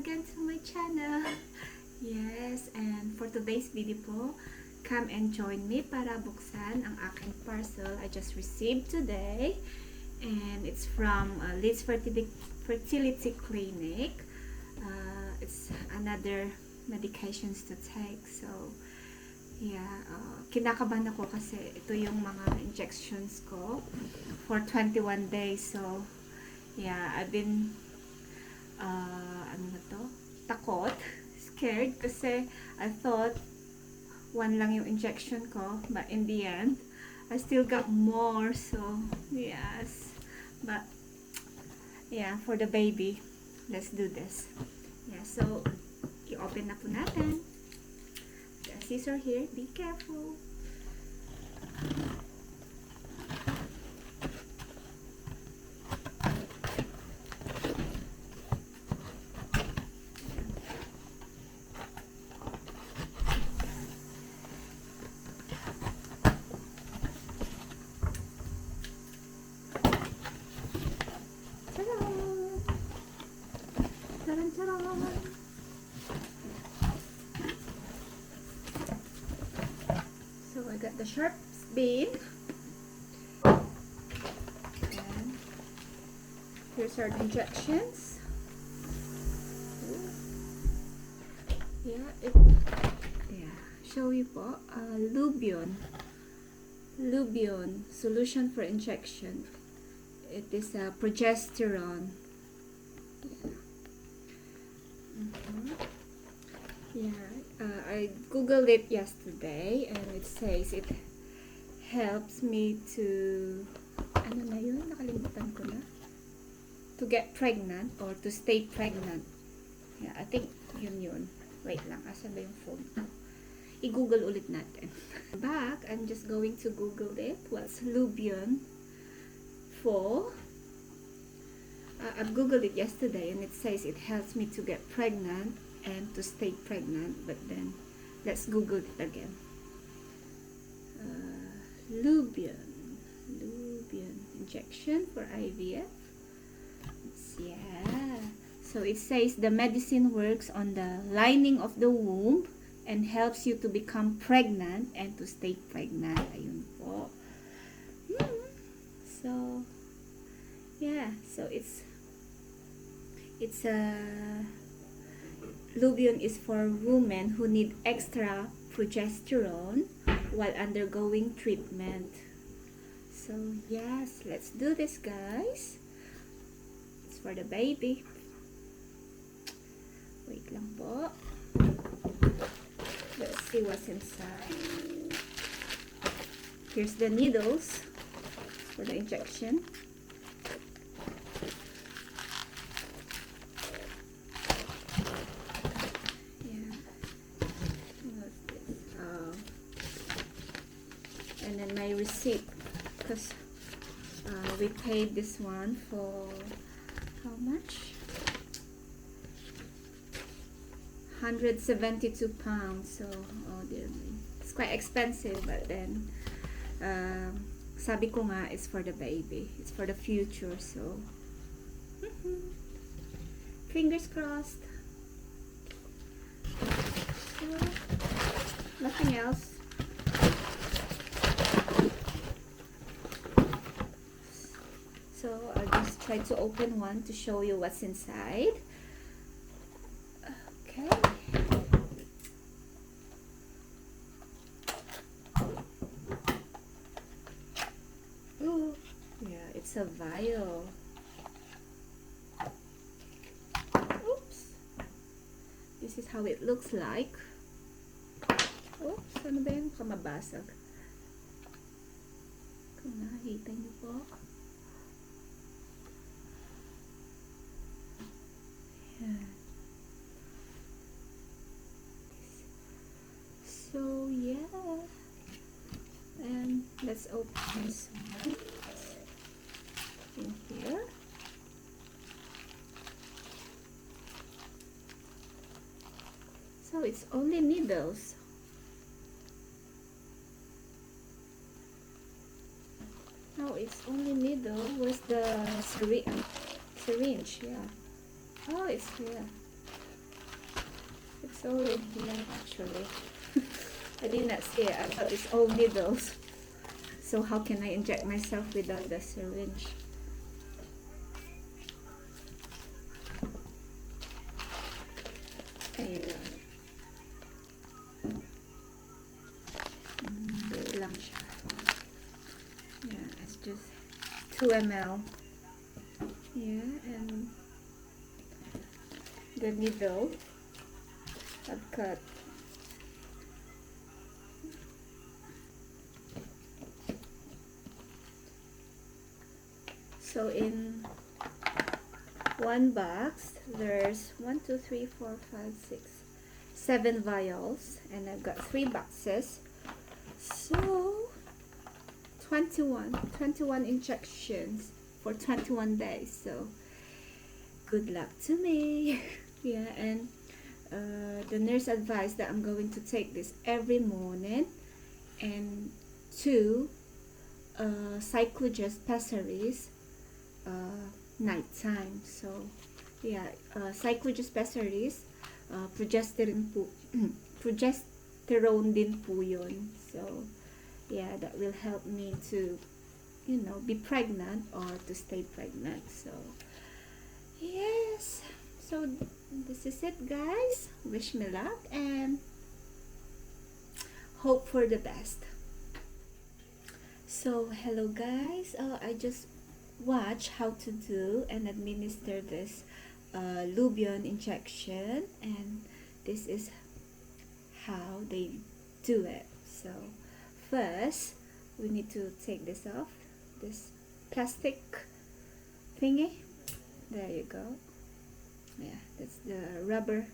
again to my channel. Yes, and for today's video po, come and join me para buksan ang aking parcel I just received today. And it's from Liz Fertility Clinic. It's another medications to take. So, yeah, kinakabahan ako kasi ito yung mga injections ko for 21 days. So, yeah, I've been takot, scared kasi I thought one lang yung injection ko, but in the end I still got more. So yes, but yeah, for the baby, let's do this. Yeah, so i-open na po natin. The scissor here, be careful. So I got the sharp bead, and here's our injections. Show you po, Lubion solution for injection. It is a progesterone. I googled it yesterday and it says it helps me to nakalimutan ko na, to get pregnant or to stay pregnant. Yeah, I think yun. Wait lang, asan ba yung phone? I-google ulit natin. Back, I'm just going to google it. What's Lubion for? I've googled it yesterday and it says it helps me to get pregnant and to stay pregnant, but then let's google it again. Lubion injection for IVF. Yeah, so it says the medicine works on the lining of the womb and helps you to become pregnant and to stay pregnant. Ayun po. So yeah, so it's Lubion is for women who need extra progesterone while undergoing treatment. So yes, let's do this, guys. It's for the baby. Wait lang po. Let's see what's inside. Here's the needles for the injection. And then my receipt, because we paid this one for how much? 172 pounds. So it's quite expensive, but then sabi ko nga, it's for the baby, it's for the future. So fingers crossed. So, nothing else. So I'll just try to open one to show you what's inside. Okay. Ooh, yeah, it's a vial. Oops. This is how it looks like. Oops, ano ba yun? Kamabasag. Kung nakikita niyo po. So yeah, and let's open this one in here. So it's only needles. Oh, it's only needle. Where's the syringe? Yeah. Oh, it's here. So long actually. I did not see it. I thought it's all needles. So how can I inject myself without the syringe? Ayun. Hindi lang siya. Yeah, it's just 2 ml. Yeah, and the needle I've cut. So in one box there's 1, 2, 3, 4, 5, 6, 7 vials, and I've got 3 boxes, so 21 injections for 21 days. So good luck to me. Yeah, and the nurse advised that I'm going to take this every morning, and 2 cyclogens pessaries nighttime. So yeah, cyclogens pessaries, progesterone din po yun. So yeah, that will help me to, you know, be pregnant or to stay pregnant. So yes, so this is it, guys. Wish me luck and hope for the best. So hello guys, I just watch how to do and administer this lubion injection, and this is how they do it. So first we need to take this off, this plastic thingy. There you go. Yeah, that's the rubber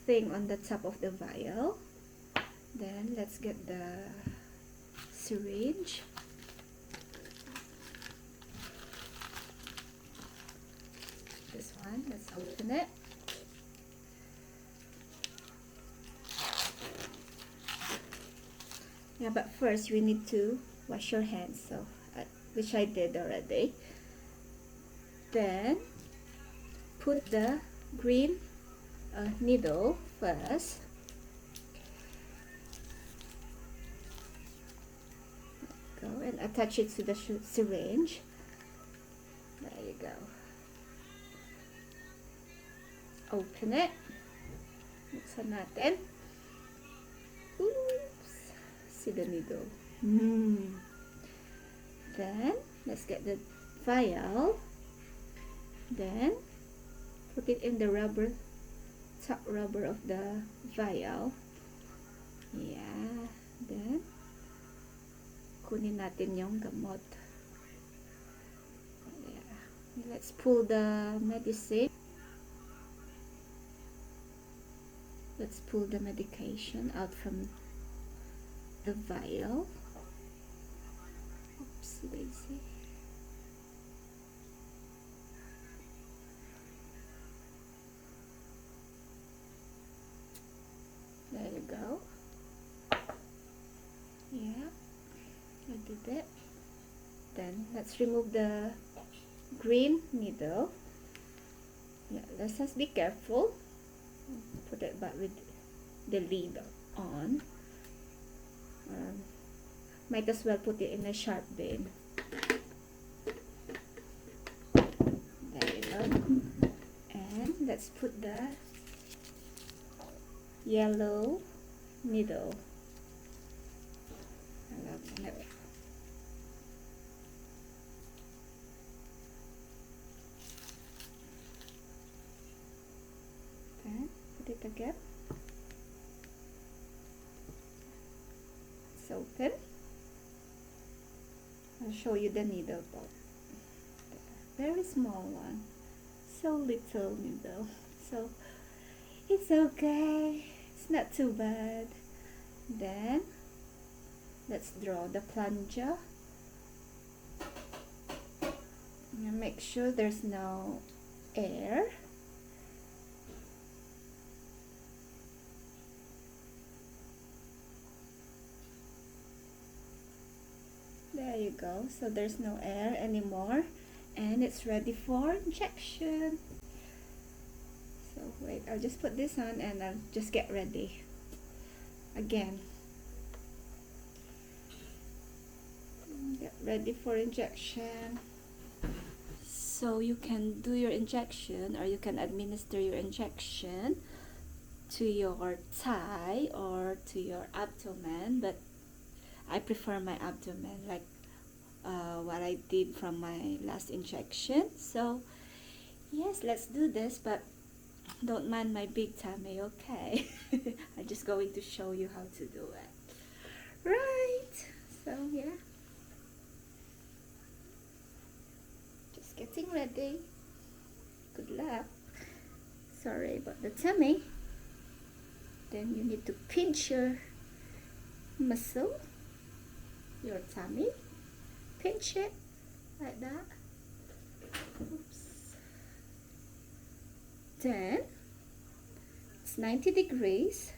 thing on the top of the vial. Then let's get the syringe. This one, let's open it. Yeah, but first we need to wash your hands, so which I did already. Then put the green needle first. Go and attach it to the syringe. There you go. Open it. Buksan natin. Oops. See the needle. Then let's get the vial. Then put it in the top rubber of the vial. Yeah. Then kunin natin yung gamot. Yeah. Let's pull the medicine. Let's pull the medication out from the vial. Oops, daisy. There you go. Yeah, I did it. Then let's remove the green needle. Yeah, let's just be careful. Put it back with the lid on. Might as well put it in a sharp bin. There you go. And let's put the yellow needle. Then put it again. It's open. I'll show you the needle pop. Very small one. So little needle. So it's okay. It's not too bad. Then let's draw the plunger. And make sure there's no air. There you go. So there's no air anymore, and it's ready for injection. So wait, I'll just put this on and I'll just get ready again. Get ready for injection. So you can do your injection, or you can administer your injection to your thigh or to your abdomen, but I prefer my abdomen, like what I did from my last injection. So yes, let's do this, but don't mind my big tummy, okay? I'm just going to show you how to do it. Right, so yeah, just getting ready. Good luck. Sorry about the tummy. Then you need to pinch your muscle, your tummy. Pinch it like that. Oops. Then it's 90 degrees.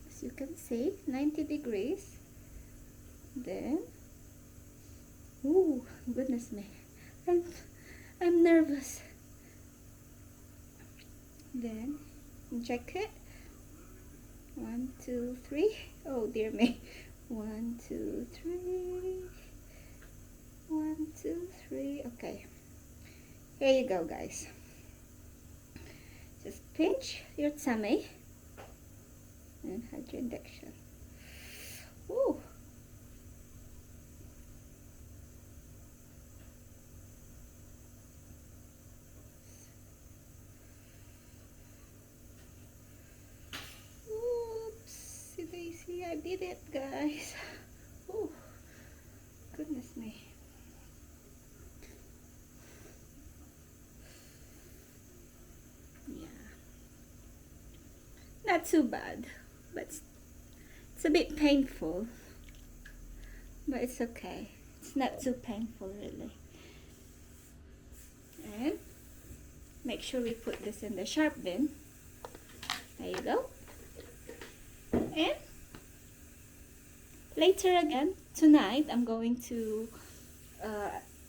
As you can see, 90 degrees. Then, ooh, goodness me, I'm nervous. Then inject it. 1, 2, 3. Oh dear me. 1, 2, 3. 1, 2, 3. Okay. Here you go, guys. Just pinch your tummy and have your injection. Ooh. Daisy, I did it, guys. Oh, goodness me. Yeah, not too bad, but it's a bit painful, but it's okay. It's not too painful, really. And make sure we put this in the sharp bin. There you go. And later again, tonight, I'm going to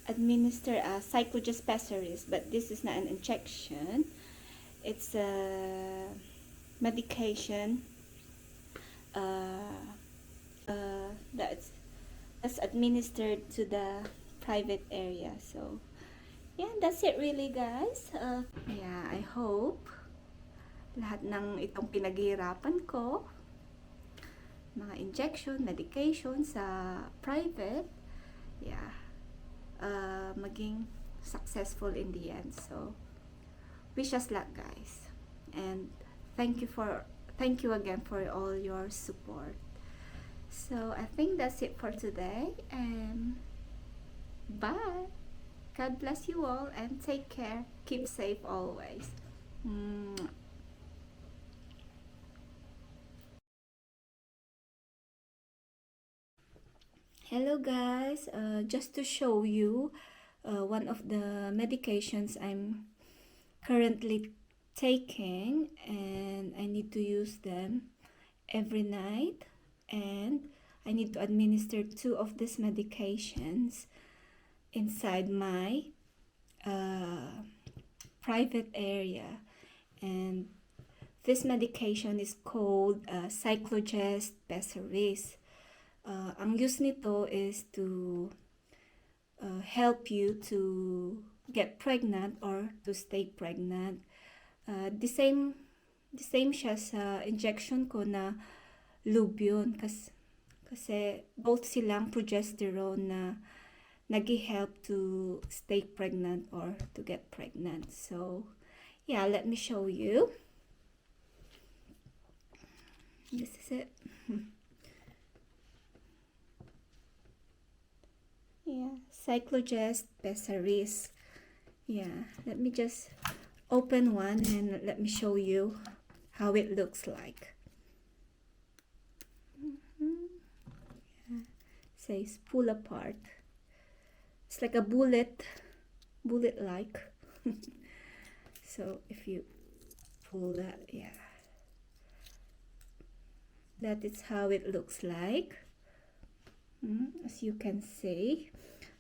administer a cyclogest pessaries, but this is not an injection. It's a medication that's administered to the private area. So yeah, that's it really, guys. Yeah, I hope lahat ng itong pinaghihirapan ko, mga injection, medication sa private, yeah, maging successful in the end. So wish us luck, guys, and thank you again for all your support. So I think that's it for today, and bye. God bless you all, and take care. Keep safe always. Hello guys, just to show you one of the medications I'm currently taking, and I need to use them every night, and I need to administer 2 of these medications inside my private area. And this medication is called cyclogest pessaries. Ang use nito is to help you to get pregnant or to stay pregnant. The same siya sa injection ko na lubion, kasi both silang progesterone na nag-help to stay pregnant or to get pregnant. So yeah, let me show you. This is it. Yeah, cyclogest pessaries. Yeah, let me just open one and let me show you how it looks like. Yeah, says pull apart. It's like a bullet like. So if you pull that, yeah, that is how it looks like. As you can see,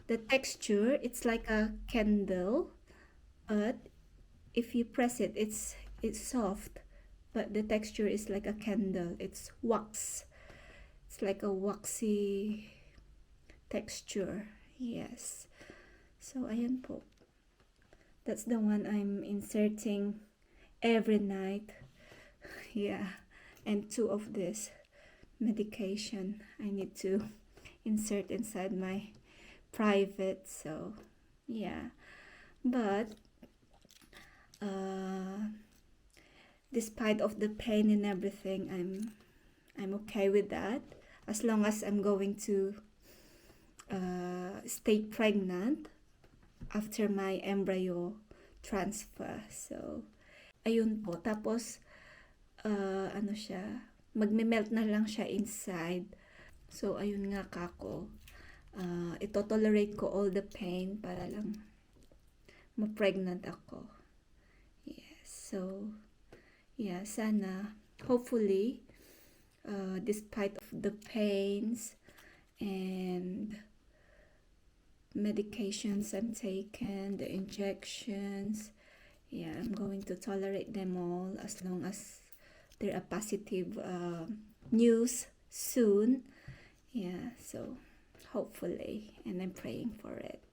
the texture, it's like a candle, but if you press it, it's soft, but the texture is like a candle. It's wax. It's like a waxy texture. Yes. So ayan po. That's the one I'm inserting every night. Yeah. And 2 of this medication I need to insert inside my private. So yeah. But despite of the pain and everything, I'm okay with that, as long as I'm going to stay pregnant after my embryo transfer. So ayun po. Tapos ano siya, magme-melt na lang siya inside. So ayun nga kako, ito-tolerate ko all the pain para lang ma-pregnant ako. Yes. So yeah, sana hopefully despite of the pains and medications I'm taking, the injections, yeah, I'm going to tolerate them all as long as there are positive news soon. Yeah, so hopefully, and I'm praying for it.